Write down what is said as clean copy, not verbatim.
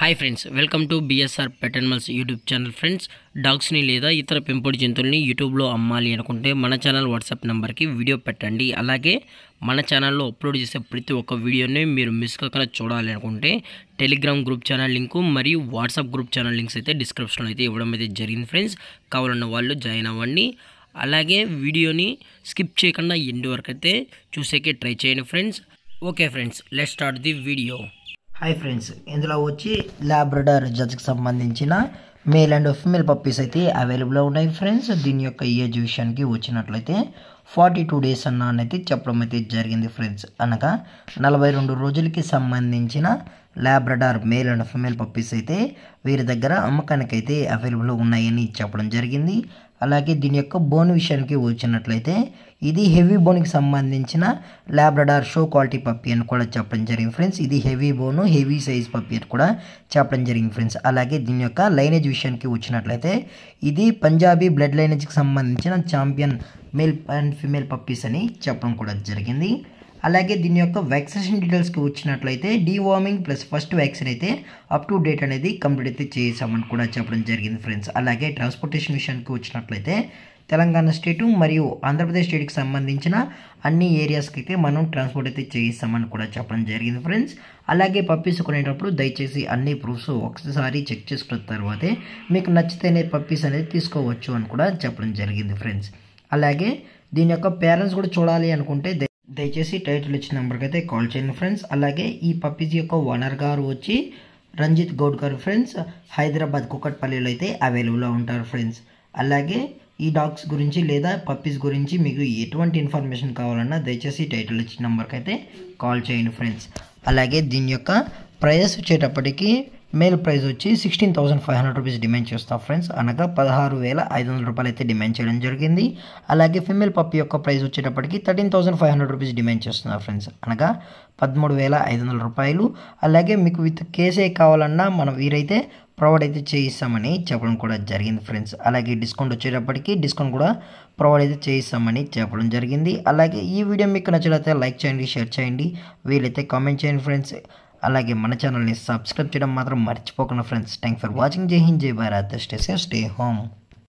Hi friends, welcome to BSR pet animals YouTube channel. Friends, డాగ్స్ని లేదా ఇతర పెంపుడు జంతువుల్ని యూట్యూబ్లో అమ్మాలి అనుకుంటే మన ఛానల్ వాట్సాప్ నెంబర్కి వీడియో పెట్టండి. అలాగే మన ఛానల్లో అప్లోడ్ చేసే ప్రతి ఒక్క వీడియోని మీరు మిస్ కాకుండా చూడాలి అనుకుంటే టెలిగ్రామ్ గ్రూప్ ఛానల్ లింకు మరియు వాట్సాప్ గ్రూప్ ఛానల్ లింక్స్ అయితే డిస్క్రిప్షన్లో అయితే ఇవ్వడం అయితే జరిగింది ఫ్రెండ్స్. కావాలన్న వాళ్ళు జాయిన్ అవ్వండి. అలాగే వీడియోని స్కిప్ చేయకుండా ఎండ్ వరకు అయితే చూసేకే ట్రై చేయండి friends. Okay friends, let's start the video. Hi friends, ఇందులో వచ్చి లాబ్రడార్ జడ్జ్కి సంబంధించిన మేల్ అండ్ ఫీమేల్ పప్పీస్ అయితే అవైలబుల్లో ఉన్నాయి ఫ్రెండ్స్. దీని యొక్క ఏజ్ విషయానికి వచ్చినట్లయితే 42 డేస్ అన్నైతే చెప్పడం అయితే జరిగింది ఫ్రెండ్స్. అనగా 42 రోజులకి సంబంధించిన Labrador male and female puppies అయితే వీరి దగ్గర అమ్మకానికి అయితే అవైలబుల్ ఉన్నాయని చెప్పడం జరిగింది. అలాగే దీని యొక్క బోన్ విషయానికి వచ్చినట్లయితే ఇది హెవీ బోన్కి సంబంధించిన లాబ్రడార్ షో క్వాలిటీ పప్పీ అని కూడా చెప్పడం జరిగింది ఫ్రెండ్స్. ఇది హెవీ బోను, హెవీ సైజ్ పప్పీ అని కూడా చెప్పడం జరిగింది ఫ్రెండ్స్. అలాగే దీని యొక్క లైనేజ్ విషయానికి వచ్చినట్లయితే ఇది పంజాబీ బ్లడ్ లైనేజ్కి సంబంధించిన champion male and female puppies అని చెప్పడం కూడా జరిగింది. అలాగే దీని యొక్క వ్యాక్సినేషన్ డీటెయిల్స్కి వచ్చినట్లయితే డీవార్మింగ్ ప్లస్ ఫస్ట్ వ్యాక్సిన్ అయితే అప్ టు డేట్ అనేది కంప్లీట్ అయితే చేసామని కూడా చెప్పడం జరిగింది ఫ్రెండ్స్. అలాగే ట్రాన్స్పోర్టేషన్ విషయానికి వచ్చినట్లయితే తెలంగాణ స్టేటు మరియు ఆంధ్రప్రదేశ్ స్టేట్కి సంబంధించిన అన్ని ఏరియాస్కి అయితే మనం ట్రాన్స్పోర్ట్ అయితే చేయిస్తామని కూడా చెప్పడం జరిగింది ఫ్రెండ్స్. అలాగే పప్పీస్ కొనేటప్పుడు దయచేసి అన్ని ప్రూఫ్స్ ఒకసారి చెక్ చేసుకున్న తర్వాతే మీకు నచ్చితేనే పప్పీస్ అనేది తీసుకోవచ్చు అని కూడా చెప్పడం జరిగింది ఫ్రెండ్స్. అలాగే దీని యొక్క పేరెంట్స్ కూడా చూడాలి అనుకుంటే దయచేసి టైటిల్ ఇచ్చిన నెంబర్కి అయితే కాల్ చేయండి ఫ్రెండ్స్. అలాగే ఈ పప్పీస్ యొక్క ఓనర్ గారు వచ్చి రంజిత్ గౌడ్ గారు ఫ్రెండ్స్, హైదరాబాద్ కుకట్పల్లిలో అయితే అవైలబుల్లో ఉంటారు ఫ్రెండ్స్. అలాగే ఈ డాగ్స్ గురించి లేదా పప్పీస్ గురించి మీకు ఎటువంటి ఇన్ఫర్మేషన్ కావాలన్నా దయచేసి టైటిల్ ఇచ్చిన నెంబర్కి అయితే కాల్ చేయండి ఫ్రెండ్స్. అలాగే దీని యొక్క ప్రైస్ వచ్చేటప్పటికి మేల్ ప్రైస్ వచ్చి 16,500 రూపీస్ డిమాండ్ చేస్తాం ఫ్రెండ్స్. అనగా 16,500 రూపాయలు అయితే డిమాండ్ చేయడం జరిగింది. అలాగే ఫీమేల్ పప్పీ యొక్క ప్రైస్ వచ్చేటప్పటికి 13,500 రూపీస్ డిమాండ్ చేస్తున్నారు ఫ్రెండ్స్. అనగా 13,500 రూపాయలు. అలాగే మీకు విత్ కేసే కావాలన్నా మనం వీరైతే ప్రొవైడ్ అయితే చేయిస్తామని చెప్పడం కూడా జరిగింది ఫ్రెండ్స్. అలాగే డిస్కౌంట్ వచ్చేటప్పటికి డిస్కౌంట్ కూడా ప్రొవైడ్ అయితే చేయిస్తామని చెప్పడం జరిగింది. అలాగే ఈ వీడియో మీకు నచ్చినట్లయితే లైక్ చేయండి, షేర్ చేయండి, వీలైతే కామెంట్ చేయండి ఫ్రెండ్స్. అలాగే మన ఛానల్ని సబ్స్క్రైబ్ చేయడం మాత్రం మర్చిపోకుండా ఫ్రెండ్స్. Thank for watching. జై హింద్, జై Bharat, stay safe, stay home.